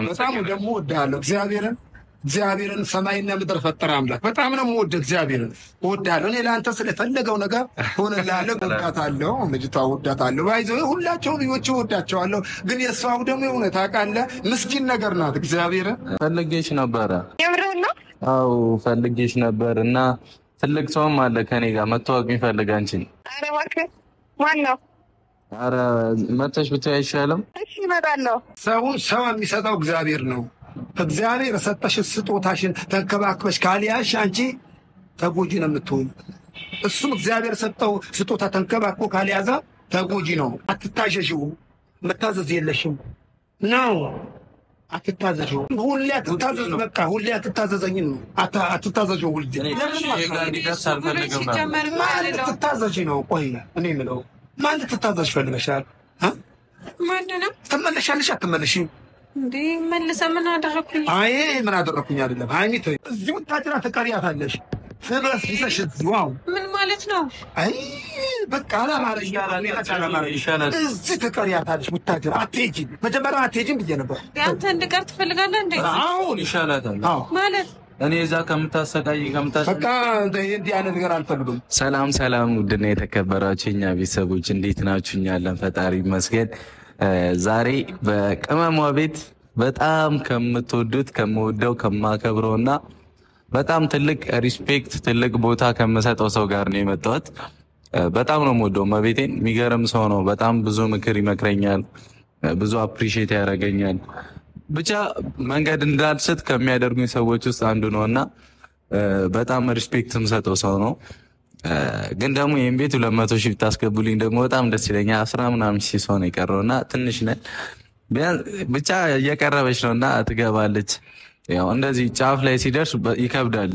በጣም ደግሞ ወዳለሁ እግዚአብሔርን ሰማይና ምድር ፈጠረ አምላክ በጣም ነው ወደ እግዚአብሔርን ወዳለሁ እኔ ለአንተ ስለፈለገው ነገር ሆነላለሁ ወዳታለሁ ልጅቷ ወዳታለሁ ባይዘው ሁላቸው ልጆች ወዳቸዋለሁ ግን የሷው ደግሞ የሆነ ታውቃለህ ምስኪን ነገር ናት እግዚአብሔርን ፈልጌሽ ነበር አው ፈልጌሽ ነበርና ትልቅ ሰውም አለ ከኔ ጋር መተዋወቅ የሚፈልግ አንቺን አረ እባክህ ማን ነው አረ መተሽ ብታይ አይሻልም እሺ እመጣለሁ ሰው የሚሰጠው እግዚአብሔር ነው እግዚአብሔር ሰጠሽ ስጦታሽን ተንከባክበሽ ካልያሽ አንቺ ተጎጂ ነው የምትሆን እሱም እግዚአብሔር ሰጠው ስጦታ ተንከባክቦ ካልያዛ ተጎጂ ነው አትታዘዥው መታዘዝ የለሽም ነው አትታዘዥው ሁሌ አትታዘዝ በቃ ሁሌ አትታዘዘኝ ነው አትታዘዥው ሁሌ አትታዘዥ ነው ቆይ እኔ ምለው ማን ትታዘዥ ፈልገሻል ማንንም ተመለሻለሽ አትመለሽም እንዴ መልሰ ምን አደረኩኝ አይ ምን አደረኩኝ አይደለም ሃይሚት እዚህ ወጣችራ ተቀሪያታለሽ ፍረስ ይሰሽ ዋው ምን ማለት ነው አይ በቃ አላማረኝ ይሻላል እዚህ ተቀሪያታለሽ ወጣችራ አትሄጂ መጀመሪያ አትሄጂም ብዬ ነበር ያንተ እንድቀር ትፈልጋለህ እንዴ አዎ ይሻላታል ማለት እኔ እዛ ከምታሰቃይ በቃ እንዲህ አይነት ነገር አልፈልግም ሰላም ውድና የተከበራችሁ እኛ ቤተሰቦች እንዴት ናችሁ እኛ አለን ፈጣሪ ይመስገን ዛሬ በቅመሟ ቤት በጣም ከምትወዱት ከምወደው ከማከብረውና በጣም ትልቅ ሪስፔክት ትልቅ ቦታ ከምሰጠው ሰው ጋር ነው የመጣሁት በጣም ነው የምወደው ማቤቴን የሚገርም ሰው ነው በጣም ብዙ ምክር ይመክረኛል ብዙ አፕሪሺየት ያደርገኛል ብቻ መንገድ እንዳልስት ከሚያደርጉኝ ሰዎች ውስጥ አንዱ ነውና በጣም ሪስፔክት የምሰጠው ሰው ነው ግን ደግሞ ይሄን ቤት 200 ሺህ ብታስገቡልኝ ደግሞ በጣም ደስ ይለኛል 10 ምናምን ሺህ ሰው ነው የቀረውና ትንሽ ነን ብቻ እየቀረበች ነውና ትገባለች ያው እንደዚህ ጫፍ ላይ ሲደርስ ይከብዳል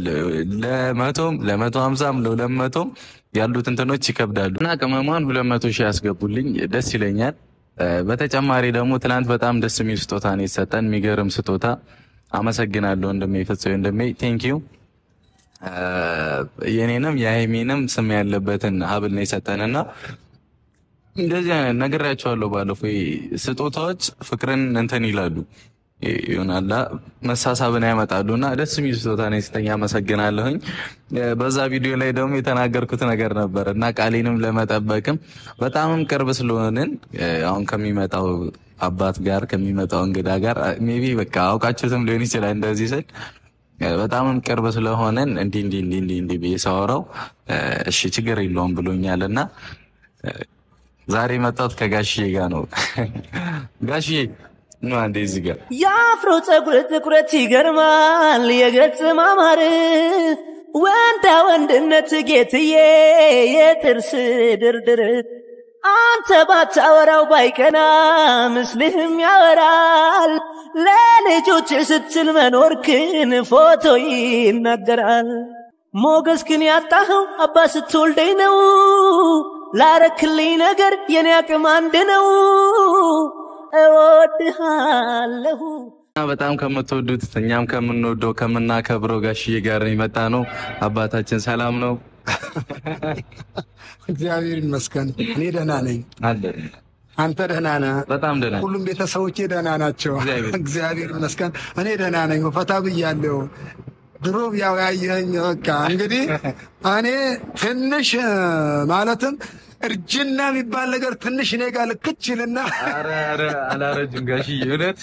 ለ100 ለ150 ለ200 ያሉት እንትኖች ይከብዳሉና ቅመማን 200 ሺህ ያስገቡልኝ ደስ ይለኛል በተጨማሪ ደግሞ ትናንት በጣም ደስ የሚል ስጦታ ነው የሰጠን የሚገርም ስጦታ አመሰግናለሁ እንደሚፈጸው ቴንኪው የኔንም የሃይሚንም ስም ያለበትን ሀብል ነው የሰጠንና እንደዚህ አይነት ነገራቸዋለሁ ባለፈው ስጦታዎች ፍቅርን እንትን ይላሉ ይሆናል መሳሳብን ያመጣሉና ደስ የሚል ስጦታ ነው የሰጠኝ አመሰግናለሁኝ በዛ ቪዲዮ ላይ ደግሞ የተናገርኩት ነገር ነበርና ቃሌንም ለመጠበቅም በጣምም ቅርብ ስለሆነን አሁን ከሚመጣው አባት ጋር ከሚመጣው እንግዳ ጋር ሜቢ በቃ አውቃችሁትም ሊሆን ይችላል እንደዚህ ስል በጣም ቅርብ ስለሆነን እንዲ በየሳወራው እሺ ችግር የለውም ብሎኛልና ዛሬ መጣት ከጋሽዬ ጋር ነው ጋሽዬ ነው አንዴ እዚህ ጋር ያፍሮ ጸጉር ትኩረት ይገርማል የገጽ ማማር ወንዳ ወንድነት ጌትዬ የጥርስ ድርድር አንተ ባታወራው ባይቀና ምስልህም ያወራል ለልጆች ስትል መኖርክን ፎቶ ይናገራል ሞገስክን ያጣኸው አባ ስትወልደኝ ነው ላረክልኝ ነገር የኔ አቅም አንድ ነው እወድሃለሁ በጣም ከምትወዱት እኛም ከምንወደው ከምናከብረው ጋሽዬ ጋር የመጣ ነው አባታችን ሰላም ነው እግዚአብሔር ይመስገን እኔ ደህና ነኝ አለ አንተ ደህና ነህ በጣም ደህና ሁሉም ቤተሰቦቼ ደህና ናቸው እግዚአብሔር ይመስገን እኔ ደህና ነኝ ፈታ ብያለሁ ድሮ ያው ያየኝ በቃ እንግዲህ እኔ ትንሽ ማለትም እርጅና የሚባል ነገር ትንሽ እኔ ጋር ልክችልና አረ አላረጅም ጋሽዬ እውነት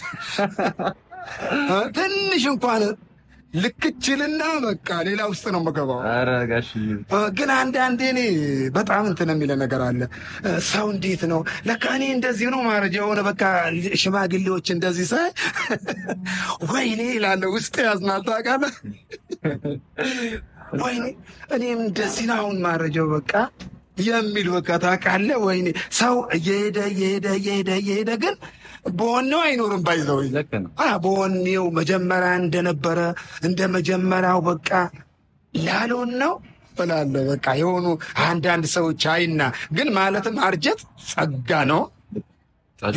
ትንሽ እንኳን ልክችልና በቃ ሌላ ውስጥ ነው መገባው አረ ጋሽዬ ግን አንዴ እኔ በጣም እንትን የሚለ ነገር አለ ሰው እንዴት ነው ለካ እኔ እንደዚህ ነው ማረጃ የሆነ በቃ ሽማግሌዎች እንደዚህ ሳይ ወይኔ ይላል ውስጥ ያዝናል ታውቃለህ ወይኔ እኔም እንደዚህ ነው አሁን ማረጃው በቃ የሚል በቃ ታውቃለህ ወይኔ ሰው እየሄደ ግን በወኔው አይኖርም ባይዘው በወኔው መጀመሪያ እንደነበረ እንደ መጀመሪያው በቃ ላልሆን ነው እላለሁ በቃ የሆኑ አንዳንድ ሰዎች አይና ግን ማለትም አርጀት ጸጋ ነው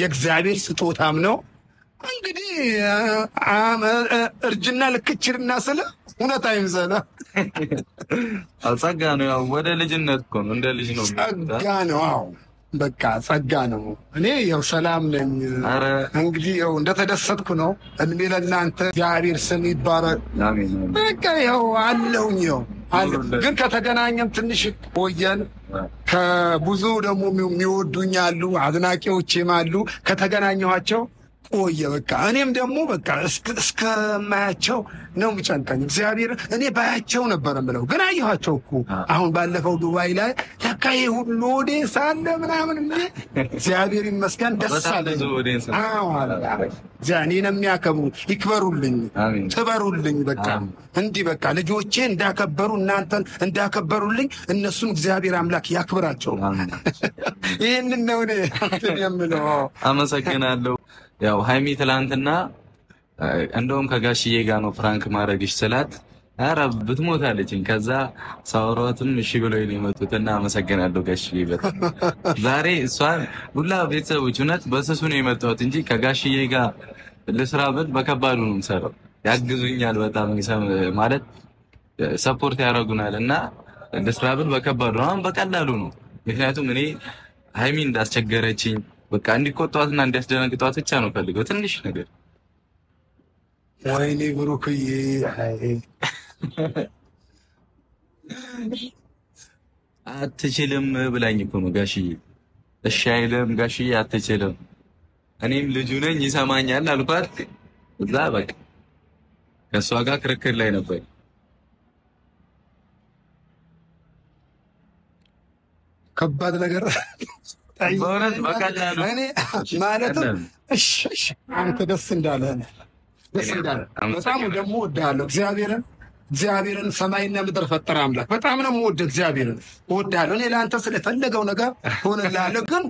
የእግዚአብሔር ስጦታም ነው እንግዲህ እርጅና ልክችልና ስለ እውነት አይምሰለ ጸጋ ነው ያው ወደ ልጅነት እኮ ነው እንደ ልጅ ነው ጸጋ ነው አዎ በቃ ጸጋ ነው። እኔ ያው ሰላም ነኝ። እንግዲህ ያው እንደተደሰትኩ ነው። እድሜ ለእናንተ እግዚአብሔር ስም ይባረክ። በቃ ያው አለሁኝ ያው ግን ከተገናኘም ትንሽ ቆየን። ከብዙ ደግሞ የሚወዱኝ አሉ፣ አድናቂዎችም አሉ። ከተገናኘኋቸው ቆየ በቃ እኔም ደግሞ በቃ እስከማያቸው ነው የሚጨንቀኝ። እግዚአብሔር እኔ ባያቸው ነበር የምለው ግን አየኋቸው እኮ አሁን ባለፈው ዱባይ ላይ ለካ ይሄ ሁሉ ኦዲየንስ አለ ምናምን። እግዚአብሔር ይመስገን ደስ አለኝ። እኔን የሚያከብሩ ይክበሩልኝ፣ ትበሩልኝ። በቃ እንዲህ በቃ ልጆቼ እንዳከበሩ እናንተን እንዳከበሩልኝ እነሱም እግዚአብሔር አምላክ ያክብራቸው። ይህንን ነው እኔ የምለው። አመሰግናለሁ። ያው ሃይሚ ትላንትና እንደውም ከጋሽዬ ጋር ነው ፍራንክ ማድረግሽ ስላት ኧረ ብትሞት አለችኝ። ከዛ ሳውራትም እሺ ብለው የመጡትና አመሰግናለሁ ጋሽዬ በጣም። ዛሬ እሷን ሁላ ቤተሰቦች እውነት በስሱ ነው የመጣሁት እንጂ ከጋሽዬ ጋር ልስራ ብል በከባዱ ነው የምሰራው። ያግዙኛል በጣም ማለት ሰፖርት ያደርጉናል እና ልስራ ብል በከባዱ ነው። አሁን በቀላሉ ነው። ምክንያቱም እኔ ሃይሚ እንዳስቸገረችኝ በቃ እንዲቆጣትና እንዲያስደነግጧት ብቻ ነው ፈልገው ትንሽ ነገር። ወይኔ ብሩክዬ አትችልም ብላኝ እኮ ነው ጋሽዬ። እሺ አይልም ጋሽዬ አትችልም። እኔም ልጁ ነኝ ይሰማኛል አልኳት። እዛ በቃ ከሷ ጋር ክርክር ላይ ነበር። ከባድ ነገር በእውነት በቀላሉ እኔ ማለትም እሺ አንተ ደስ እንዳለህ በጣም ደግሞ እወድሃለሁ። እግዚአብሔርን ሰማይና ምድር ፈጠረ አምላክ በጣም ነው የምወደው። እግዚአብሔርን እወድሃለሁ። እኔ ለአንተ ስለፈለገው ነገር ሆነልሃለሁ። ግን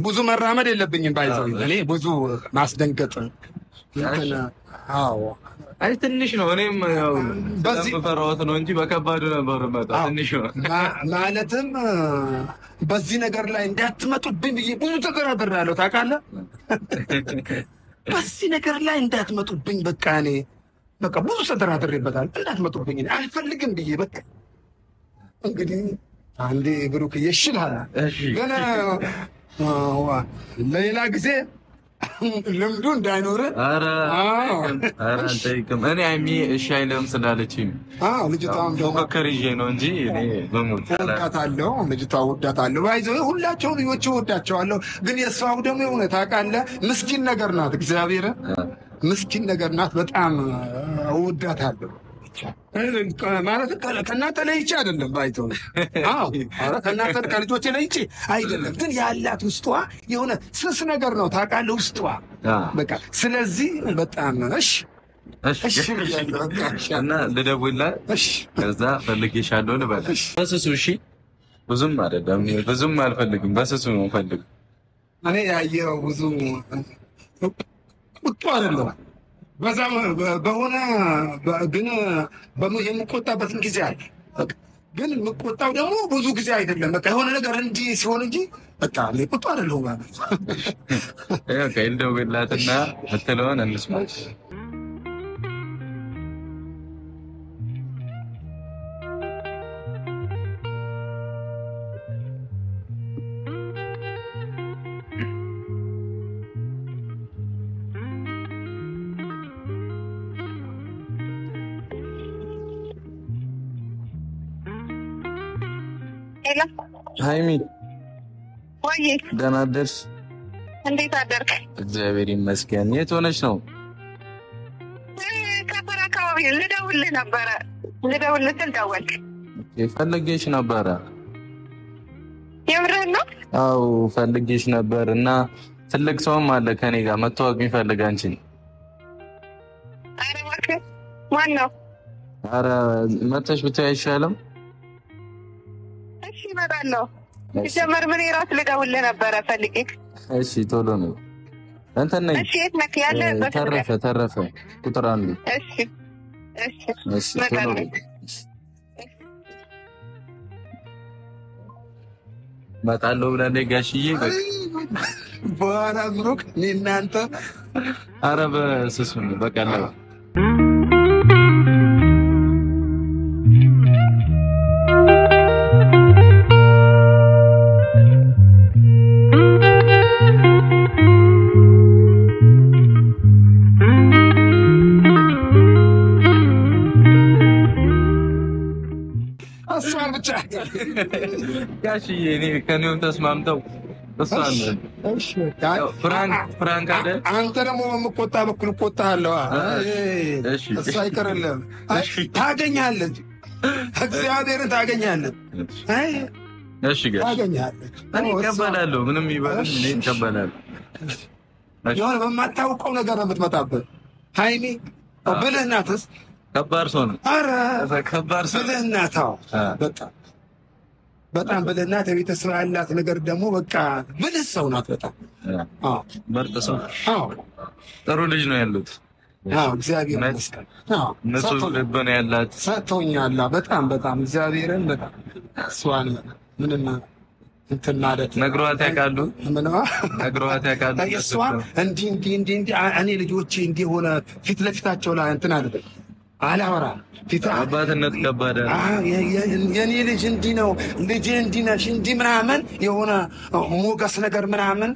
ብዙ መራመድ የለብኝም። ባይዘው እኔ ብዙ ማስደንገጥ አይ ትንሽ ነው። እኔም ያው በዚህ ፈራሁት ነው እንጂ በከባዱ ነበር ማለት ትንሽ ነው። ማለትም በዚህ ነገር ላይ እንዳትመጡብኝ ብዬ ብዙ ተደራድሬያለሁ ታውቃለህ። በዚህ ነገር ላይ እንዳትመጡብኝ በቃ እኔ በቃ ብዙ ተደራድሬበታል። እንዳትመጡብኝ አልፈልግም ብዬ በቃ እንግዲህ አንዴ ብሩክ ይሽላል ገና ለሌላ ጊዜ ልምዱ እንዳይኖር አንጠይቅም። እኔ ሃይሚ እሺ አይልም ስላለችኝ ልጅቷም ደግሞ ከሪጄ ነው እንጂ እኔ በሞት ወዳታለሁ። ልጅቷ ወዳታለሁ። ባይዘው ሁላቸው ልጆች ወዳቸዋለሁ። ግን የሷው ደግሞ የሆነ ታውቃለህ ምስኪን ነገር ናት። እግዚአብሔር ምስኪን ነገር ናት። በጣም ወዳታለሁ ማለት ከእናንተ ለይቼ አይደለም። ባይተው ከእናንተ ከልጆቼ ለይቼ አይደለም። ግን ያላት ውስጧ የሆነ ስስ ነገር ነው ታውቃለህ ውስጧ በቃ። ስለዚህ በጣም እና ልደውልላት ከዛ ፈልጌሻለሁ ልበላት በስሱ። እሺ ብዙም አይደለም ብዙም አልፈልግም በስሱ ነው ፈልግ። እኔ ያየው ብዙ ቁጡ አይደለም በዛ በሆነ ግን የምቆጣበትን ጊዜ አለ። ግን የምቆጣው ደግሞ ብዙ ጊዜ አይደለም። በቃ የሆነ ነገር እንዲህ ሲሆን እንጂ በቃ ቁጡ አይደለሁም ማለት ያው ከልደውልላትና ምትለውን እንስማ። ሃይሚ ወይ ደህና አደርሽ? እንዴት አደርክ? እግዚአብሔር ይመስገን። የት ሆነሽ ነው? ከበራ አካባቢ ልደውልልህ ነበረ። ልደውልልህ ስል ደወልክ። ፈልጌሽ ነበረ። የምርህን ነው? አዎ ፈልጌሽ ነበር እና ትልቅ ሰውም አለ ከኔ ጋር መተዋወቅ የሚፈልግ አንቺን። ኧረ እባክህ ማን ነው? ኧረ መተሽ ብታይ አይሻልም? እሺ እመጣለሁ። ሲጀመር ምን እራሱ ልደውልልህ ነበረ ፈልጌ። እሺ ቶሎ ነው እንትን ነኝ። እሺ የት ነህ ያለህበት? ተረፈ ቁጥር 1። እሺ እመጣለሁ። እመጣለሁ ብላለች ጋሽዬ። በኋላ ብሩክ እኔ እናንተ ኧረ በስሱ በቃ ነው። ብቻ ጋሽዬ እኔ ከኔው ተስማምተው እሷን እሺ ፍራንክ አይደል? አንተ ደግሞ በምቆጣ በኩል እቆጣለሁ። እሺ እሱ አይቀርልህም። ታገኛለህ፣ እግዚአብሔርን ታገኛለህ። እሺ ጋሽ ታገኛለህ። እኔ እቀበላለሁ። ምንም ይበል እኔ እቀበላለሁ። የሆነ በማታውቀው ነገር ነው የምትመጣበት። ሃይሚ ብልህ ናትስ ከባድ ሰው ነው። ኧረ ከባድ ሰው ብልህ ናት። በጣም ብልህ ናት። የቤተሰብ ያላት ነገር ደግሞ በቃ ብልህ ሰው ናት። በጣም ምርጥ ሰው። ጥሩ ልጅ ነው ያሉት። እግዚአብሔር ይመስገን። እነሱ ልብ ነው ያላት። ሰጥቶኛል። በጣም እግዚአብሔርን በጣም እሷን ምንም እንትን ማለት ነግሯት ያውቃሉ። ነግሯት ያውቃሉ። እሷን እንዲህ እኔ ልጆቼ እንዲህ ሆነ ፊት ለፊታቸው ላይ እንትን አይደለም አላወራ ፊት አባትነት ከባድ የኔ ልጅ እንዲህ ነው ልጄ እንዲህ ነሽ እንዲህ ምናምን የሆነ ሞገስ ነገር ምናምን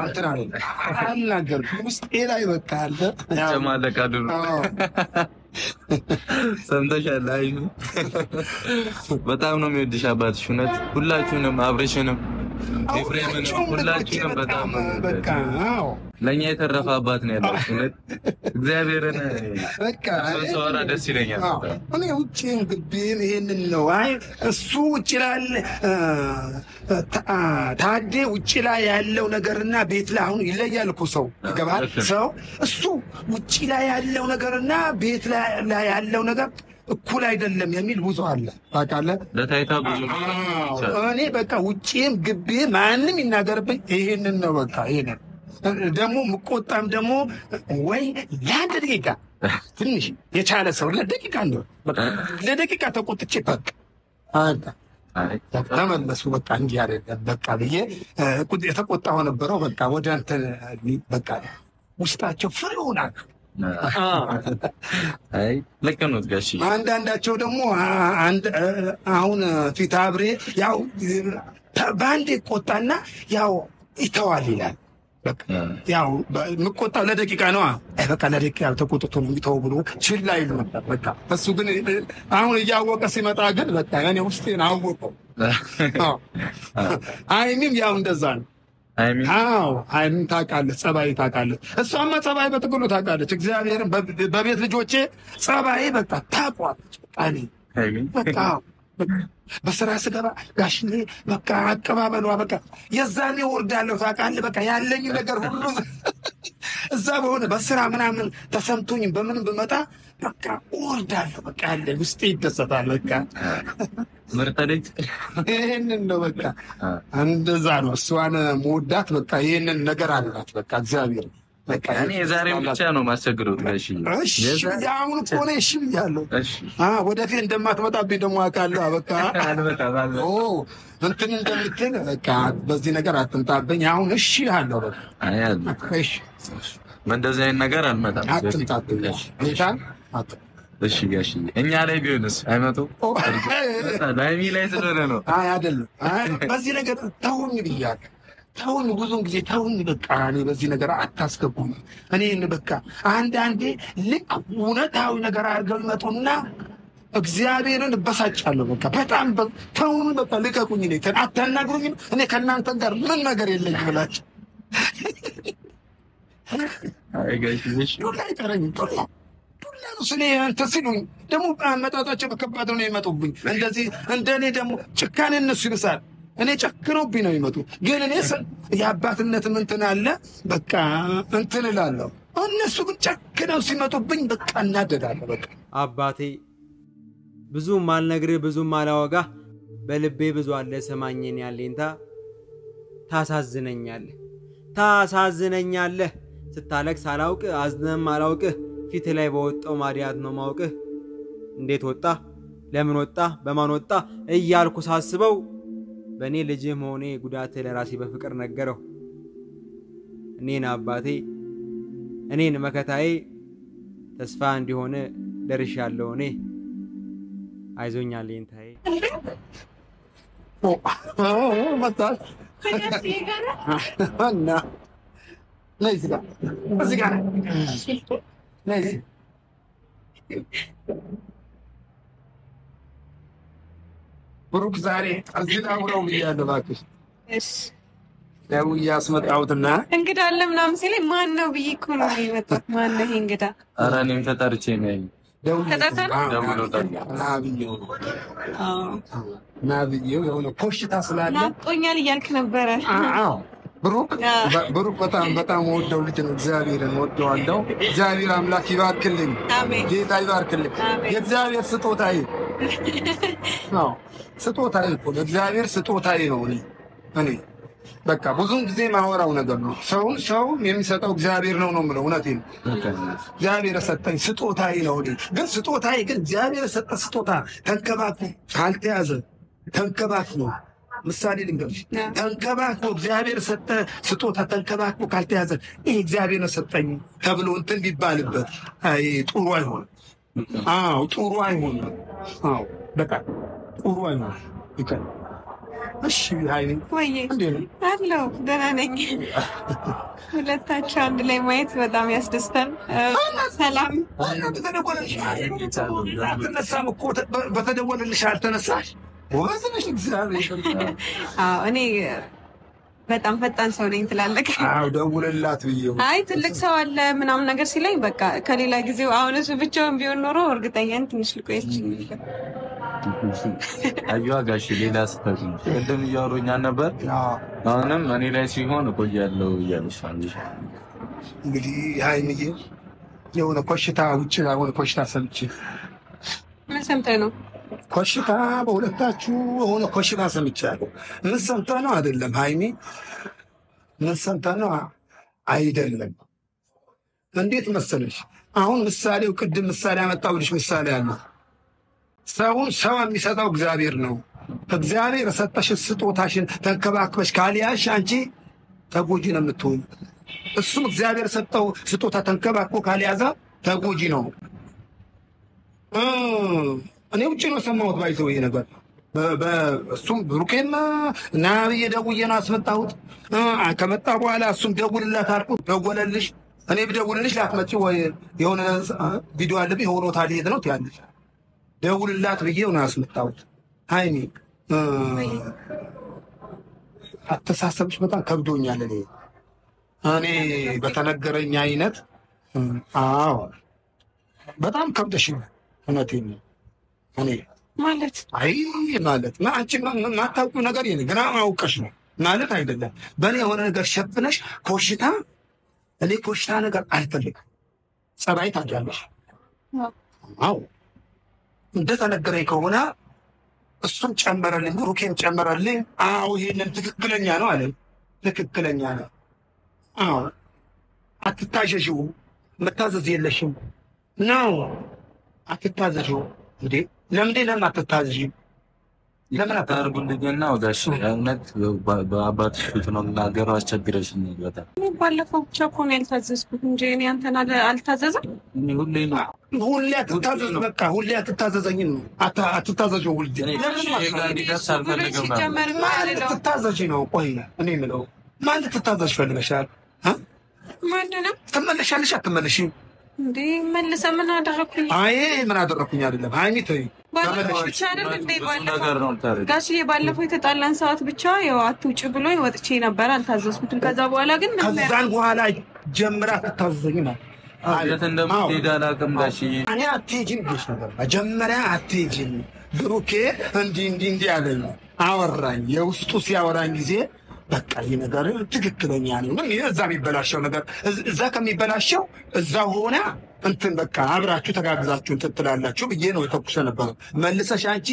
እንትን አልናገርም። ውስጤ ላይ በቃ አለ ጨማለቃሉ። ሰምተሻል? አይ በጣም ነው የሚወድሽ አባትሽ። እውነት ሁላችሁንም፣ አብሬሽንም፣ ኤፍሬምንም ሁላችሁንም በጣም በቃ ለእኛ የተረፈ አባት ነው ያለው። እውነት እግዚአብሔርን በቃ ሰዋራ ደስ ይለኛል። እኔ ውጭም ግቢም ይሄንን ነው። አይ እሱ ውጭ ላይ ታዴ ውጭ ላይ ያለው ነገርና ቤት ላይ አሁን ይለያል እኮ ሰው ይገባል። ሰው እሱ ውጭ ላይ ያለው ነገርና ቤት ላይ ያለው ነገር እኩል አይደለም የሚል ብዙ አለ። ታውቃለህ? ለታይታ ብዙ እኔ በቃ ውጭም ግቢ ማንም ይናገርብኝ ይሄንን ነው። በቃ ይሄንን ደግሞ ምቆጣም ደግሞ ወይ ለአንድ ደቂቃ ትንሽ የቻለ ሰው ለደቂቃ እንደው ለደቂቃ ተቆጥቼ በቃ ተመለሱ በቃ እንዲህ አይደለም በቃ ብዬ የተቆጣሁ ነበረው። በቃ ወደ እንትን በቃ ውስጣቸው ፍሬውን አሉ። አይ ልክ ነው ጋሽ። አንዳንዳቸው ደግሞ አሁን ፊት አብሬ ያው በአንድ ቆጣና ያው ይተዋል ይላል። በቃ ያው ምቆጣው ለደቂቃ ነው። በቃ ለደቂቃ ተቆጥቶ ነው የሚተው ብሎ ችላ ይሉ ነበር። በቃ እሱ ግን አሁን እያወቀ ሲመጣ ግን በቃ እኔ ውስጤን አወቀው። ሃይሚም ያው እንደዛ ነው። ሃይሚም ታውቃለች፣ ጸባይ ታውቃለች። እሷማ ጸባይ በጥቅሉ ታውቃለች። እግዚአብሔርን በቤት ልጆቼ ጸባይ በቃ ታውቋለች። በቃ በስራ ስገባ ጋሽኔ በቃ አቀባበሏ በቃ የዛኔ ወርዳለሁ። ታውቃለህ በቃ ያለኝ ነገር ሁሉ እዛ በሆነ በስራ ምናምን ተሰምቶኝ በምን ብመጣ በቃ ወርዳለሁ። በቃ ያለ ውስጤ ይደሰታል። በቃ ምርጠልጅ ይሄንን ነው በቃ እንደዛ ነው። እሷን መወዳት በቃ ይሄንን ነገር አላት። በቃ እግዚአብሔር በቃ እኔ የዛሬው ብቻ ነው ማስቸግረው ጋሽ። እሺ ያሁን እኮ ነው እሺ ብያለሁ። ወደፊት እንደማትመጣብኝ ደግሞ አውቃለሁ። በቃ አልመጣም እንትን እንደምትል በቃ በዚህ ነገር አትምጣብኝ። አሁን እሺ አለው በቃ እሺ በእንደዚህ አይነት ነገር አልመጣም። አትምጣብኝ ጌታን እሺ ጋሽ። እኛ ላይ ቢሆንስ አይመጡ ላይሚ ላይ ስለሆነ ነው። አይደለም በዚህ ነገር ተውኝ ብያለሁ። ተውኝ ብዙውን ጊዜ ተውኝ። በቃ እኔ በዚህ ነገር አታስገቡኝ። እኔን በቃ አንዳንዴ ልክ እውነታዊ ነገር አድርገው ይመጡና እግዚአብሔርን እበሳጫለሁ። በቃ በጣም ተውኝ። በቃ ልቀቁኝ። እኔ አታናግሩኝ። እኔ ከእናንተ ጋር ምን ነገር የለኝም ብላችሁ ዱላ አይቀረኝም። ዱላ ነው ስኔ እንትን ሲሉኝ ደግሞ አመጣጣቸው በከባድ ነው የመጡብኝ። እንደዚህ እንደኔ ደግሞ ጭካኔ እነሱ ይብሳል። እኔ ጨክነውብኝ ነው የሚመጡ። ግን እኔ የአባትነት እንትን አለ በቃ እንትን እላለሁ። እነሱ ግን ጨክነው ሲመጡብኝ በቃ እናደዳለሁ። በቃ አባቴ ብዙም አልነግርህ ብዙም አላወጋህ በልቤ ብዙ አለ ሰማኝን ያለኝታ ታሳዝነኛለህ ስታለቅስ አላውቅህ አዝነም አላውቅህ ፊት ላይ በወጣው ማዲያት ነው ማውቅህ እንዴት ወጣ ለምን ወጣ በማን ወጣ እያልኩ ሳስበው በእኔ ልጅህ መሆኔ ጉዳት ለራሴ በፍቅር ነገረው። እኔን አባቴ እኔን መከታዬ ተስፋ እንዲሆን ደርሻለሁ። እኔ አይዞኛል እንታዬ መጣል እና ነይስ ጋር እዚህ ጋር ነይስ ብሩክ ዛሬ እዚህ አውራው ብያለሁ እባክሽ። እሺ ያው ያስመጣውትና እንግዳ አለ ምናምን ሲለኝ ማን ነው ብዬ እኮ ነው የመጣሁት። ማን ነው ይሄ እንግዳ? ኧረ እኔም ተጠርቼ ነኝ። ናብዬው የሆነ ኮሽታ ስላለ ናፍቆኛል እያልክ ነበረ። አዎ ብሩክ በጣም ወደው ልጅ ነው። እግዚአብሔርን ወደዋለሁ። እግዚአብሔር አምላክ ይባርክልኝ። አሜን። ጌታ ይባርክልኝ። የእግዚአብሔር ስጦታዬ ነው። ስጦታዬ እኮ እግዚአብሔር ስጦታዬ ነው። እኔ በቃ ብዙም ጊዜ ማወራው ነገር ነው። ሰው የሚሰጠው እግዚአብሔር ነው የምለው። እውነቴን እግዚአብሔር ሰጠኝ ስጦታዬ ነው። ግን ስጦታዬ ግን እግዚአብሔር ሰጠ ስጦታ ተንከባክቦ ካልተያዘ ተንከባክቦ ምሳሌ ልንገርሽ፣ ተንከባክቦ እግዚአብሔር ሰጠ ስጦታ ተንከባክቦ ካልተያዘ ይሄ እግዚአብሔር ነው ሰጠኝ ተብሎ እንትን ቢባልበት አይ ጥሩ አይሆንም። አዎ ጥሩ አይሆንም። አዎ በቃ ጥሩ አይሆንም። ይከል እሺ ሃይኔ ወይ አለው ደህና ነኝ። ሁለታችሁ አንድ ላይ ማየት በጣም ያስደስታል። ሰላም አትነሳም እኮ በተደወለልሽ አልተነሳሽ? ወዘነሽ እግዚአብሔር እኔ በጣም ፈጣን ሰው ነኝ ትላለህ። አዎ ደውልላት ብዬው አይ ትልቅ ሰው አለ ምናምን ነገር ሲለኝ በቃ ከሌላ ጊዜው አሁን እሱ ብቻውን ቢሆን ኖሮ እርግጠኛ ነኝ ትንሽ ልቆይች ነበር። አዩ ጋሽ ሌላ ስተት ነው። ቅድም እያወሩኝ ነበር። አሁንም እኔ ላይ ሲሆን እቆያለሁ እያልሽ እንግዲህ ሃይሚዬ የሆነ ኮሽታ ውጭ የሆነ ኮሽታ ሰምቼ ምን ሰምተህ ነው? ኮሽታ በሁለታችሁ የሆነ ኮሽታ ሰምቻለሁ። ምን ሰምተህ ነው? አይደለም ሃይሚ ምን ሰምተህ ነው? አይደለም እንዴት መሰለሽ፣ አሁን ምሳሌው ቅድም ምሳሌ አመጣሁልሽ። ምሳሌ አለ ሰውን ሰው የሚሰጠው እግዚአብሔር ነው። እግዚአብሔር የሰጠሽ ስጦታሽን ተንከባክበሽ ካልያሽ አንቺ ተጎጂ ነው የምትሆኝ። እሱም እግዚአብሔር ሰጠው ስጦታ ተንከባክቦ ካልያዛ ተጎጂ ነው። እኔ ውጭ ነው ሰማሁት ባይዘው ይሄ ነገር እሱም ብሩኬም እና ብዬ ደውዬ ነው አስመጣሁት። ከመጣ በኋላ እሱም ደውልላት አልኩት። ደወለልሽ። እኔ ብደውልልሽ ላትመጪ ወይ የሆነ ቪዲዮ አለብኝ የሆነ ቦታ ልሄድ ነው ትያለሽ። ደውልላት ብዬው ነው ያስመጣሁት። ሃይሚ አተሳሰብሽ በጣም ከብዶኛል። እኔ በተነገረኝ አይነት አዎ በጣም ከብደሽኝ። እውነቴን ነው። እኔ ማለት አንቺ ማታውቂው ነገር የለ ግና አውቀሽ ነው ማለት አይደለም። በእኔ የሆነ ነገር ሸፍነሽ ኮሽታ፣ እኔ ኮሽታ ነገር አልፈልግም። ጸባይ ታውቂያለሽ። አዎ እንደተነገረኝ ከሆነ እሱም ጨመረልኝ፣ ብሩኬም ጨመረልኝ። አዎ ይሄንን ትክክለኛ ነው አለ። ትክክለኛ ነው። አዎ አትታዘዥው፣ መታዘዝ የለሽም ነው። አትታዘዥው እንዴ! ለምን አትታዘዥም? ለምን አታርጉልኝና ወጋሽ እውነት በአባትሽ ፊት ነው የምናገረው። አስቸግረሽኝ በጣም ባለፈው ብቻ እኮ ነው ያልታዘዝኩት እንጂ እኔ አንተን አልታዘዝም። ሁሌ አትታዘዝ። በቃ ሁሌ አትታዘዘኝም። አትታዘዥው ሁሌ ትታዘዥ ነው። ቆይ እኔ የምለው ማን ልትታዘዥ ፈልገሻል? ማንንም ትመለሻለሽ አትመለሽም እንዴ? መልሰህ ምን አደረኩኝ? አይ ምን አደረኩኝ አይደለም ሃይሚ ተይ። ባለፈው ብቻ አይደል እንዴ? ጋሽዬ ባለፈው የተጣላን ሰዓት ብቻ ያው አትውጭ ብሎኝ ወጥቼ ነበር፣ አልታዘዝኩትም። ከዛ በኋላ ግን ከዛን በኋላ ጀምራ አትታዘዘኝ ማለት አለት እንደምትሄድ አላውቅም ጋሽዬ። እኔ አትሄጂም ብለሽ ነበር መጀመሪያ። አትሄጂም ብሩኬ እንዲህ አለኝ፣ አወራኝ። የውስጡ ሲያወራኝ ጊዜ በቃ ይህ ነገር ትክክለኛ ነው። እዛ የሚበላሸው ነገር እዛ ከሚበላሸው እዛ ሆነ እንትን በቃ አብራችሁ ተጋግዛችሁ እንትን ትላላችሁ ብዬ ነው የተኩሰ ነበር። መልሰሽ አንቺ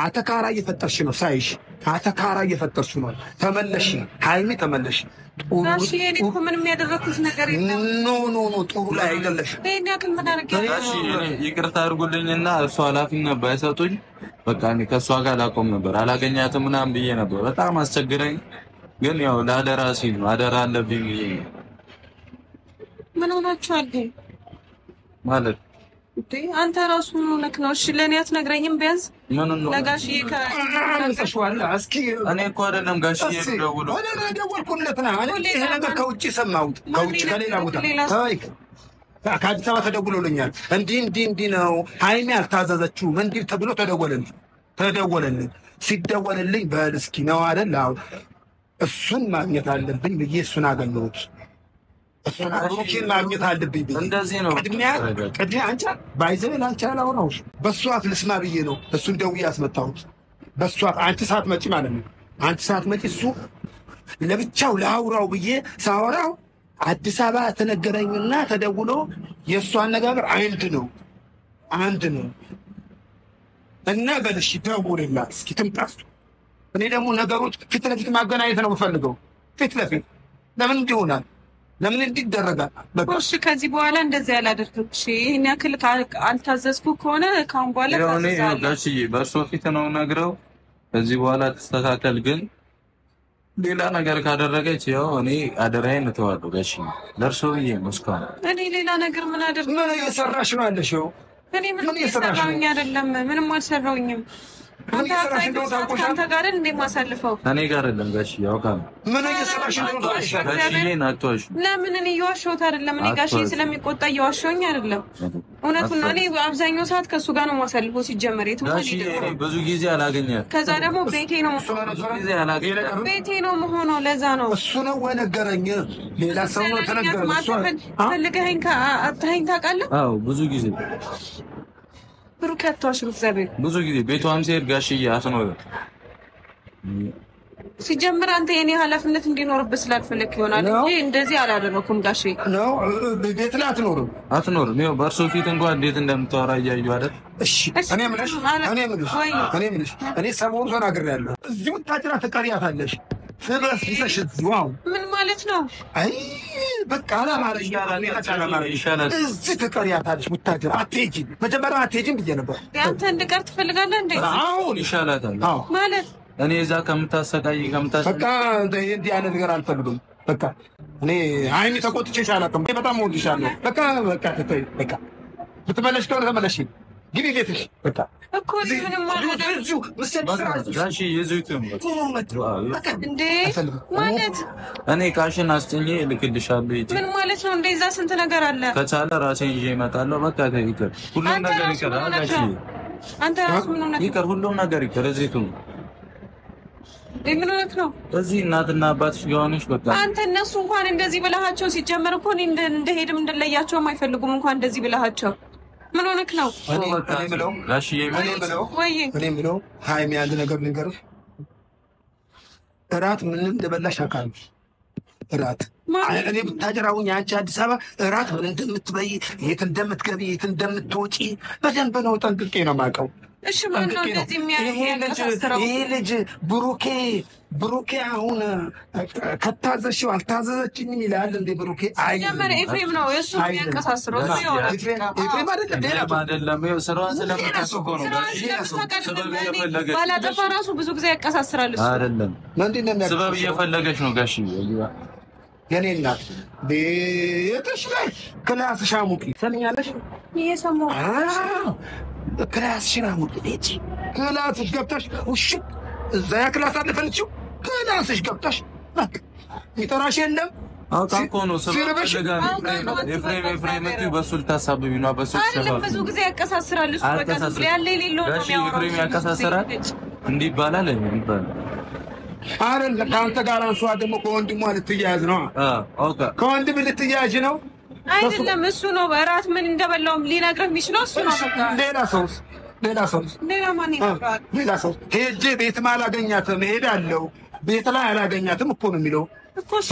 አተካራ እየፈጠርሽ ነው ሳይሽ፣ አተካራ እየፈጠርሽ ነው። ተመለሽ ሃይሚ ተመለሽ። ጋሽ እኔ እኮ ምንም ያደረኩት ነገር የለም። ኖ ጥሩ ላይ አይደለሽም። እኔ ያክል ምን አደረገ? ጋሽ ይቅርታ አድርጉልኝና እርሷ ኃላፊነት ባይሰጡኝ በቃ እኔ ከእሷ ጋር ላቆም ነበር። አላገኛትም ምናምን ብዬ ነበር። በጣም አስቸግረኝ። ግን ያው ለአደራ ሲል ነው አደራ አለብኝ ብዬ ነው። ምን ሆናችኋል ማለት እንዴ? አንተ ራሱ ምን ሆነክ ነው? እሺ ለኔ አትነግረኝም? ቢያንስ ምን ነው ለጋሽዬ ከአንተሽዋል። እስኪ እኔ እኮ አይደለም ጋሽዬ ደውሎ እኔ ደወልኩለት ና ይሄ ነገር ከውጭ ሰማሁት፣ ከውጭ ከሌላ ቦታ ታይክ ከአዲስ አበባ ተደውሎልኛል። እንዲህ ነው ሃይሚ አልታዘዘችውም እንዲህ ተብሎ ተደወለልኝ። ተደወለልኝ። ሲደወልልኝ በል እስኪ ነው አይደል? አዎ እሱን ማግኘት አለብኝ ብዬ እሱን አገኘሁት። እሱን ብሩኬን ማግኘት አለብኝ ብዬ እንደዚህ ነው። ቅድሚያ አንቺ ባይዘህ ላንቺ አላወራሁሽ በእሱ አፍ ልስማ ብዬ ነው እሱን ደውዬ ያስመጣሁት። በእሱ አፍ አንቺ ሳትመጪ ማለት ነው። አንቺ ሳትመጪ እሱ ለብቻው ላውራው ብዬ ሳወራው አዲስ አበባ ተነገረኝና ተደውሎ የእሱ አነጋገር አንድ ነው እና በልሽ ደውልላት እስኪ ትምጣ። እኔ ደግሞ ነገሮች ፊት ለፊት ማገናኘት ነው የምፈልገው። ፊት ለፊት ለምን እንዲሆናል? ለምን እንዲደረጋል? እሺ ከዚህ በኋላ እንደዚህ ያላደርግም። እሺ ይሄን ያክል አልታዘዝኩ ከሆነ ካሁን በኋላ ታዘዛለህ። ጋሽዬ በእርሶ ፊት ነው ነግረው ከዚህ በኋላ ተስተካከል። ግን ሌላ ነገር ካደረገች ያው እኔ አደራዬን እተዋለሁ። ጋሽዬ ለእርሶ ብዬ ነው እስካሁን። እኔ ሌላ ነገር ምን አደረግኩ? ምን እየሰራሽ ነው ያለሽው? እኔ ምንም እየሰራሁኝ አይደለም። ምንም አልሰራሁኝም። አንተ ጋር እንደ ማሳልፈው እኔ ጋር አይደለም ጋሽዬ ያውቃል። ምን እየሰራሽ ነው? ጋሽዬ ናቷሽ ለምን እኔ እየዋሸሁት አይደለም። እኔ ጋሽዬ ስለሚቆጣ እየዋሸሁኝ አይደለም። እውነቱን ነው። እኔ አብዛኛው ሰዓት ከሱ ጋር ነው ማሳልፈው። ሲጀመር የት ጋሽዬ ብዙ ጊዜ አላገኘም። ከዛ ደግሞ ቤቴ ነው ቤቴ ነው መሆነው። ለዛ ነው እሱ ነው ወነገረኝ። ሌላ ሰው ነው ተነገረኝ። እሱ ፈልገኸኝ አታኸኝ ታውቃለህ? አዎ ብዙ ጊዜ ብሩክ አትዋሽም። እግዚአብሔር ብዙ ጊዜ ቤቷም ሲሄድ ጋሽዬ አትኖርም። ሲጀምር አንተ የኔ ኃላፊነት እንዲኖርብህ ስላልፈለክ ይሆናል እንጂ እንደዚህ አላደረኩም። ጋሼ ነው ቤት ላይ አትኖርም። ይኸው በእርሶ ፊት እንኳን እንዴት እንደምታወራ እያዩ አይደል? እሺ እኔ የምልሽ እኔ ሰሞኑን ተናግሬያለሁ። እዚሁ ታጅራ ትቀሪያታለሽ። ፍረስ ይሰሽ ዋው ምን ማለት ነው? አይ በቃ አላማረኝ ይሻላል። እዚህ ትቀሪያታለሽ። ሙታጅራ አትሄጂም። መጀመሪያ አትሄጂም ብዬሽ ነበር። አንተ እንድቀር ትፈልጋለህ እንዴ? አዎ ይሻላታል ማለት እኔ እዛ ከምታሰቃይ በቃ እንዲህ አይነት ነገር አልፈልግም። በቃ እኔ አይኔ ተቆጥቼሽ አላውቅም። በጣም እወድሻለሁ። በቃ ተይ በቃ ብትመለሽ ከሆነ ተመለሽ። ግቢ ቤትሽ በቃ እኮ ምንም ማለት ማለት እኔ ካሽን አስጭኜ እልክልሻለሁ። ምን ማለት ነው? እንደዛ ስንት ነገር አለ። ከቻለ ራሴን ይዤ እመጣለሁ። በቃ ይቅር፣ ሁሉም ነገር ይቅር። አንተ ራስህ ምን ሆነህ ይቅር፣ ሁሉም ነገር ይቅር። እዚህ ምን ሆነህ ነው? እዚህ እናትና አባትሽ ጋር ሆነሽ በቃ አንተ እነሱ እንኳን እንደዚህ ብለሃቸው ሲጀመር እኮ እኔ እንደሄድም እንደለያቸውም አይፈልጉም። እንኳን እንደዚህ ብለሃቸው ምን ሆነህ ነው? እኔ የምለው ሃይሚ አንድ ነገር ልንገርሽ። እራት ምን እንደበላሽ አውቃለሁ። እራት እኔ ብታጀራውኝ አንቺ አዲስ አበባ እራት ምን እንደምትበይ፣ የት እንደምትገቢ፣ የት እንደምትወጪ በደንብ ነው ጠንቅቄ ነው የማውቀው። እሺ ምን ነው እንደዚህ የሚያደርገው? ይሄ ልጅ ብሩኬ አሁን ከታዘዝሽው አልታዘዘችኝም ይላል እንደ ብሩኬ። አይ ጀመረ ኤፍሬም ነው እሱ የሚያንቀሳስረው። ኤፍሬም አይደለም ስራውን ስለምታስቆ ነው። ባላጠፋ ራሱ ብዙ ጊዜ ያቀሳስራል። እሱ አይደለም ስበብ እየፈለገች ነው ጋሽ የኔ እናት። ቤትሽ ላይ ክላስሽ አሙቂ ሰምኛለሽ? እየሰማሁ ክላስሽን አሙቂ። ቤት ክላስሽ ገብተሽ ውሽ እዛ ያ ክላስ አለፈልችው ክላስሽ ገብተሽ ይጠራሽ የለም። አውቃኮ ነው ሲርበሽ ኤፍሬም በሱ ልታሳብቢ ነው። በሱ አይደለም ብዙ ጊዜ ያቀሳስራል። እሱ በቃ ያለ የሌለው ነው የሚያወራው። ኤፍሬም ያቀሳስራል እንዲህ ይባላል የሚባል አይደለም። ከአንተ ጋር አንሷ ደግሞ ከወንድሟ ልትያያዝ ነው። ኦኬ ከወንድም ልትያያዥ ነው አይደለም። እሱ ነው እራት ምን እንደበላውም ሊነግረህ የሚችለው እሱ ነው። ሌላ ሰው ሌላ ማን ይነግራል? ሌላ ሰው ሄጄ ቤትም አላገኛትም እሄዳለሁ ቤት ላይ አላገኛትም እኮ ነው የሚለው እኮ እሱ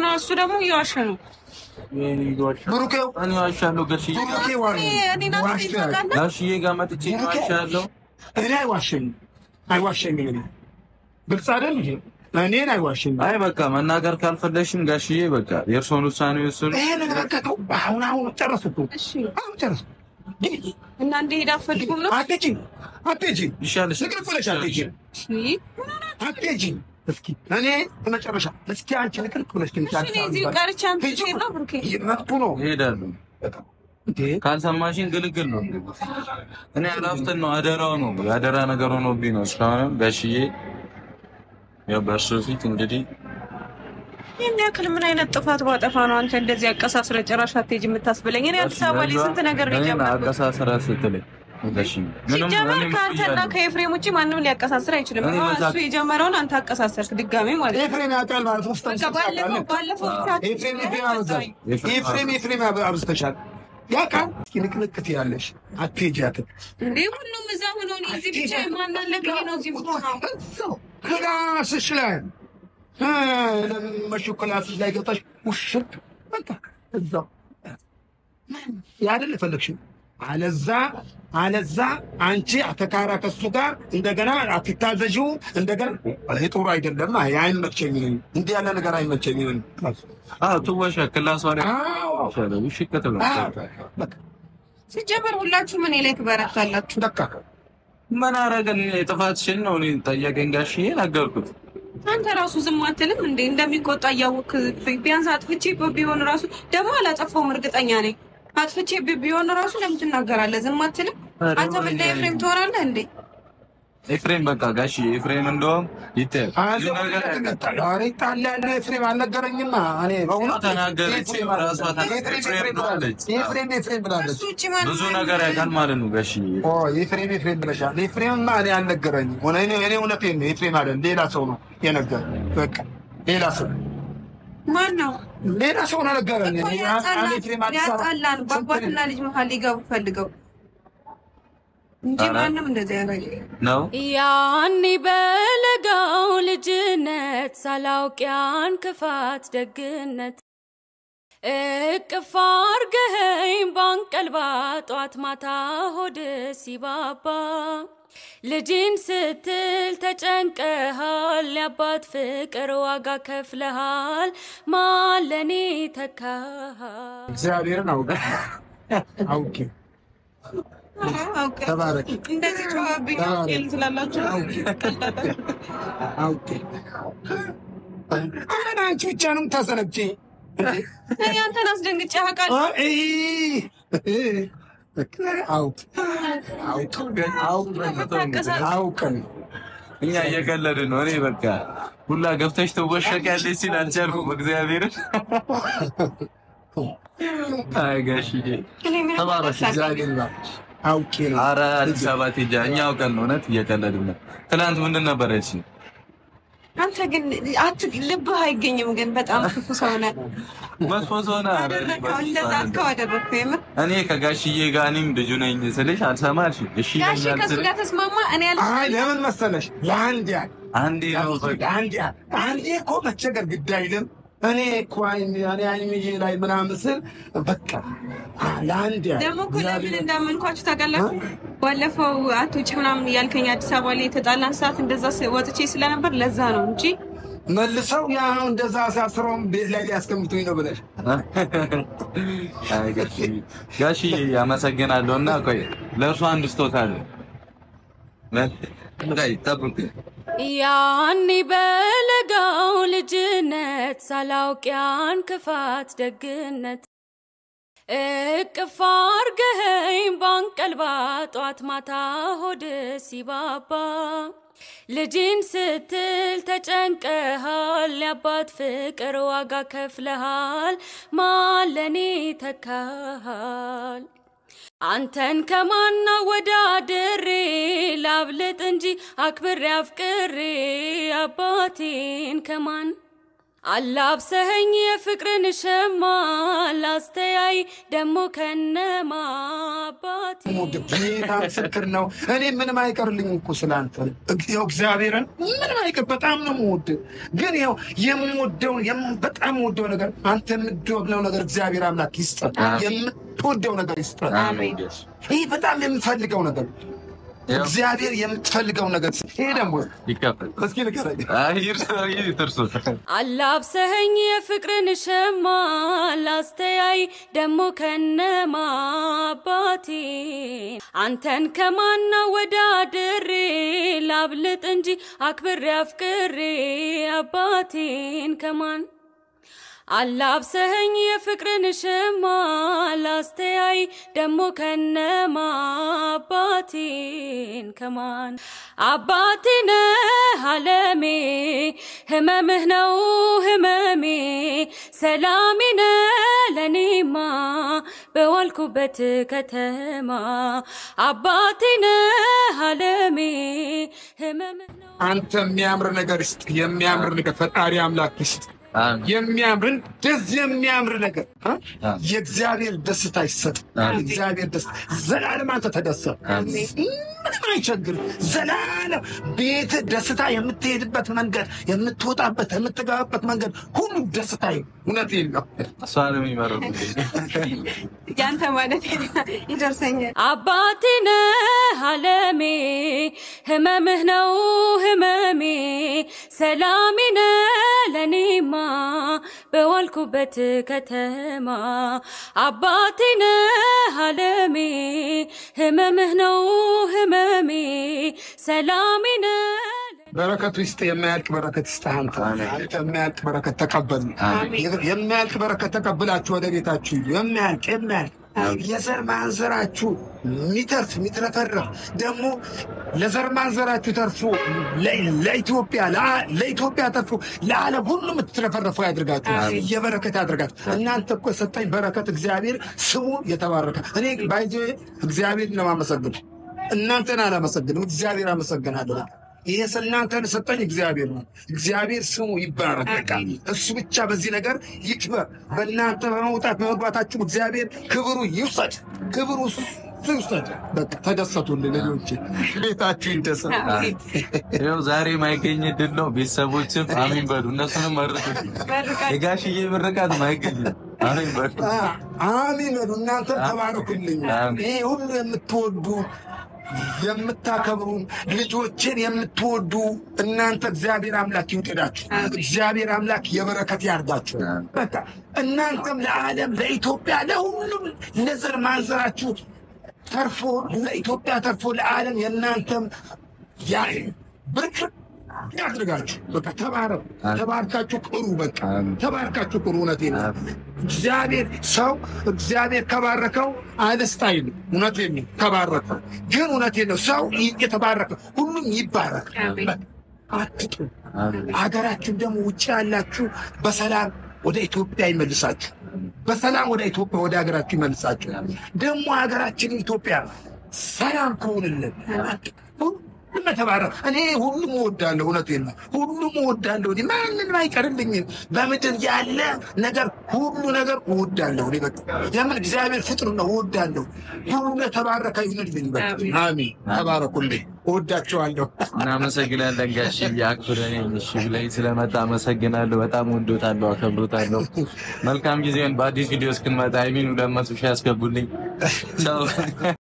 ነው። እሱ ደግሞ እየዋሸ ነው። ብሩኬው እኔ ዋሻለሁ ጋሽዬ ጋር መጥቼ ዋሻለሁ። እኔ አይዋሸኝም እኔ ግልጽ አይደል እንጂ እኔን አይዋሸኝም። አይ በቃ መናገር ካልፈለግሽም ጋሽዬ በቃ የእርሶን ውሳኔ ወስኑ። ይሄ ነገር በቃ አሁን ጨረስኩ። እሺ አሁን ጨረስኩ። እና እንደሄድ አትፈልጉም ነው? አትሄጂም ይሻልሽ ንግር ብለሽ አትሄጂም። እስኪ እኔ በመጨረሻ እስኪ አንቺ ንግር ብለሽ መብቱ ነው እሄዳለሁ። ካልሰማሽን ግልግል ነው። እኔ አላፍተን ነው አደራው ነው ያደራ ነገር ሆኖብኝ ነው እስካሁንም ጋሽዬ ያው በእርሱ ፊት እንግዲህ የሚያክል ምን አይነት ጥፋት ባጠፋ ነው አንተ እንደዚህ አቀሳስረ ጭራሽ አትሄጂም የምታስብለኝ? እኔ አዲስ አበባ ላይ ስንት ነገር ነው የጀመርኩት። አቀሳስራ ስትለኝ ሲጀመር ካንተና ከኤፍሬም ውጪ ማንም ሊያቀሳስር አይችልም እሱ የጀመረውን አንተ አቀሳሰርክ ድጋሜ ማለት ኤፍሬም ያውቃል ማለት ነው ባለፈው ኤፍሬም አብዝተሻል ያውቃል ንቅንቅት ያለሽ አትሄጃትም እንዴ ሁሉም እዛ ሆኖ ነው እዚህ ብቻ ማናለከ ነው እዚህ ሆኖ ክላስሽ ላይ ለምን ክላስሽ ላይ ገብተሽ ውሽት በቃ እዛው ያደለ ፈለግሽ አለዛ አንቺ አተካራ ከሱ ጋር እንደገና አትታዘዡ እንደገና ጥሩ አይደለም አይመቸኝ እንዴ ያለ ነገር አይመቸኝ ተወሻ ክላስ ወሬ ውሽ ከተበላ ሲጀመር ሁላችሁ ምን ላይ ትበረታላችሁ በቃ ምን አረገን ጥፋትሽን ነው እኔ ጠየቀኝ ጋሽዬ ነገርኩት አንተ ራሱ ዝም አትልም እንዴ እንደሚቆጣ ያወክ ቢያንስ አጥፍቼ ቢሆን ራሱ ደግሞ አላጠፋውም እርግጠኛ ነኝ አጥፍቼ ቢሆን ራሱ ለምን ትናገራለህ ዝም አትልም አንተ ምን ላይ ኤፍሬም ትወራለህ እንዴ ኤፍሬም በቃ ጋሽዬ ኤፍሬም እንደውም ይተል አሬ ታላለ ኤፍሬም አልነገረኝማ እኔ በእውነት ተናገረች ራሷ ኤፍሬም ብላለች ብዙ ነገር ያውቃል ማለት ነው ጋሽዬ ኤፍሬም ብለሻል ኤፍሬምማ እኔ አልነገረኝም እኔ እውነቴን ነው ኤፍሬም አለ ሌላ ሰው ነው የነገረኝ በቃ ሌላ ሰው ማን ነው ሌላ ሰው ነው ነገረኝ ኤፍሬም ያጣላን በአባትና ልጅ መሀል ሊገቡ ፈልገው እንጂ ማንም እንደዚህ ያረጋል ነው ያኔ በለጋው ልጅነት ሳላውቅ ያን ክፋት ደግነት እቅፍ አርገኸኝ ባንቀልባ ጧት ማታ ሆድ ሲባባ ልጅን ስትል ተጨንቀሃል ያባት ፍቅር ዋጋ ከፍለሃል ማለኔ ተካሃል እግዚአብሔርን አውቄ ተባረክ እንደዚህ ተዋብኝ አውቄ ስላላችሁ አውቄ አንቺ ብቻ ነው ታሰነብጪ እኔ አንተን አስደንግጬ አውቃለሁ አውቀን እኛ እየቀለድን ነው እኔ በቃ ሁላ ገብተሽ ተወሸቀያለሽ ሲል አልቻልኩም እግዚአብሔርን አይ ጋሽዬ ተባረክ እግዚአብሔር ይባርክሽ አውቄ ነው ኧረ አዲስ አበባ ትሄጃ እኛ አውቀን ነው እውነት እየቀለድን ነው ትናንት ምንድን ነበር ያልሽኝ አንተ ግን ልብህ አይገኝም ግን በጣም ክፉ ሰው ነህ መጥፎ ሰው ነህ እንደዛ አደረግኩ የምር እኔ ከጋሽዬ ጋር እኔም ልጁ ነኝ ስልሽ አልሰማልሽ እሺ ጋሽ ከሱ ጋር ተስማማ እኔ አይ ለምን መሰለሽ ለአንድ አንዴ ነው አንዴ እኮ መቸገር ግድ አይልም እኔ እኮ አይምዬ ላይ ምናምን ስል በቃ ለአንድ ደግሞ እኮ ለምን እንዳመንኳችሁ ታውቃላችሁ ባለፈው አትውጪ ምናምን ያልከኝ አዲስ አበባ ላይ የተጣላን ሰዓት እንደዛ ወጥቼ ስለነበር ለዛ ነው እንጂ መልሰው ያው እንደዛ አሳስሮም ቤት ላይ ሊያስቀምጡኝ ነው ብለሽ አይ ጋሽዬ አመሰግናለሁና ቆይ ለእርሱ አንድ ስጦታ አለ ላይ ጠብቁ ያኔ በለጋው ልጅነት ሳላውቅ ያን ክፋት ደግነት እቅፍ አርገኸኝ ባንቀልባ ጧት ማታ ሆድ ሲባባ ልጅን ስትል ተጨንቀሃል ያባት ፍቅር ዋጋ ከፍለሃል ማለኔ ተካሃል አንተን ከማና ወዳድሬ ላብልጥ እንጂ አክብሬ አፍቅሬ አባቴን ከማን አላብሰኸኝ የፍቅርን ሸማ ላስተያይ ደሞ ከነማ አባቴ ጌታ ምስክር ነው እኔ ምንም አይቀርልኝ እኮ ስላንተ እግዚአብሔርን ምንም አይቀር በጣም ነው የምወድ ግን ያው የምወደው በጣም የምወደው ነገር አንተ የምትወደው ነገር እግዚአብሔር አምላክ ይስጥ የምትወደው ነገር ይስጥ አሜን ይሄ በጣም የምፈልገው ነገር እግዚአብሔር የምትፈልገው ነገር ይሄ ደግሞ ይከፈል እስኪ ንገረኝ አይ ተርሶ አላብሰኸኝ የፍቅርን ሸማ ላስተያይ ደሞ ከነማ አባቴ አንተን ከማና ወዳድሬ ላብልጥ እንጂ አክብሬ አፍቅሬ አባቴን ከማን አላብሰኸኝ የፍቅርን ሸማ ላስተያይ ደሞ ከነማ አባቴን ከማን አባቴ ነህ ዓለሜ ህመምህ ነው ህመሜ ሰላሜ ነህ ለኔማ በዋልኩበት ከተማ አባቴ ነህ ዓለሜ ህመምህ ነው። አንተ የሚያምር ነገር ይስጥ፣ የሚያምር ነገር ፈጣሪ አምላክ ይስጥ። የሚያምርን ደስ የሚያምር ነገር የእግዚአብሔር ደስታ ይሰጥ። እግዚአብሔር ደስታ ዘላለም አንተ ተደሰት፣ ምንም አይቸግርም። ዘላለም ቤት ደስታ የምትሄድበት መንገድ፣ የምትወጣበት የምትገባበት መንገድ ሁሉ ደስታ ይሁን። እውነቴን ነው። እሷንም ይመረው ያንተ ማለት ይደርሰኛል። አባቴ ነህ ዓለሜ ህመምህ ነው ህመሜ ሰላሜ ነህ ለኔማ በዋልኩበት ከተማ አባቴ ነህ ዓለሜ ህመምህ ነው ህመሜ ሰላሜ ነህ። በረከቱ ይስጥ፣ የማያልቅ በረከት ይስጥ። አንተ የማያልቅ በረከት ተቀበሉ። የማያልቅ በረከት ተቀብላችሁ ወደ ቤታችሁ የማያልቅ የዘር ማንዘራችሁ ሚተርፍ ሚትረፈረፍ ደግሞ ለዘር ማንዘራችሁ ተርፎ ለኢትዮጵያ ተርፎ ለዓለም ሁሉ የምትረፈረፉ ያድርጋችሁ፣ የበረከት ያድርጋችሁ። እናንተ እኮ የሰጠኝ በረከት እግዚአብሔር ስሙ የተባረከ። እኔ ባይጄ እግዚአብሔር ለማመሰግን እናንተን አላመሰግንም፣ እግዚአብሔር አመሰግናለሁ። ይሄ እናንተን ሰጠኝ እግዚአብሔር ነው። እግዚአብሔር ስሙ ይባረክ። እሱ ብቻ በዚህ ነገር ይክበር። በእናንተ በመውጣት በመግባታችሁ እግዚአብሔር ክብሩ ይውሰድ፣ ክብሩ ይውሰድ። በቃ ተደሰቱልኝ ልጆቼ፣ ቤታችሁ ይደሰት። ይኸው ዛሬ ማይገኝ ድል ነው። ቤተሰቦችም አሜን በሉ፣ እነሱንም መርቁ። የጋሽዬ ምርቃት ማይገኝ አሜን በሉ፣ አሜን በሉ። እናንተ ተባረኩልኝ። ይሄ ሁሉ የምትወዱ የምታከብሩ ልጆችን የምትወዱ እናንተ እግዚአብሔር አምላክ ይውደዳችሁ። እግዚአብሔር አምላክ የበረከት ያርጋችሁ። በቃ እናንተም ለዓለም ለኢትዮጵያ ለሁሉም ለዘር ማንዘራችሁ ተርፎ ለኢትዮጵያ ተርፎ ለዓለም የእናንተም ብርክት ያድርጋችሁ። በቃ ተባረኩ፣ ተባርካችሁ ቅሩ። በቃ ተባርካችሁ ቅሩ። እውነቴን ነው። እግዚአብሔር ከባረከው አልስታይ ነው። እውነቴን ነው። ከባረከው ግን እውነቴን ነው። ሰው የተባረከ ሁሉም ይባረክ። አትጡ። ሀገራችሁን ደግሞ ውጭ ያላችሁ በሰላም ወደ ኢትዮጵያ ይመልሳችሁ። በሰላም ወደ ኢትዮጵያ ወደ ሀገራችሁ ይመልሳችሁ። ደግሞ ሀገራችን ኢትዮጵያ ሰላም ከሆነልን ተባረክ። እኔ ሁሉም እወዳለሁ። እውነቴን ነው። ሁሉም እወዳለሁ። ማንንም አይቀርልኝም። በምድር ያለ ነገር ሁሉ ነገር እወዳለሁ። እኔ በቃ የምን እግዚአብሔር ፍጡር ነው። እወዳለሁ። ሁሉ የተባረከ ይሁንልኝ። በቃ አሜን። ተባረኩልኝ። እወዳቸዋለሁ። እናመሰግናለን ጋሽዬ፣ አክብረን እሺ ብለኝ ስለመጣ አመሰግናለሁ። በጣም ወዶታለሁ፣ አከብሮታለሁ። መልካም ጊዜን። በአዲስ ቪዲዮ እስክንመጣ አይሚን 200 ሺህ ያስገቡልኝ።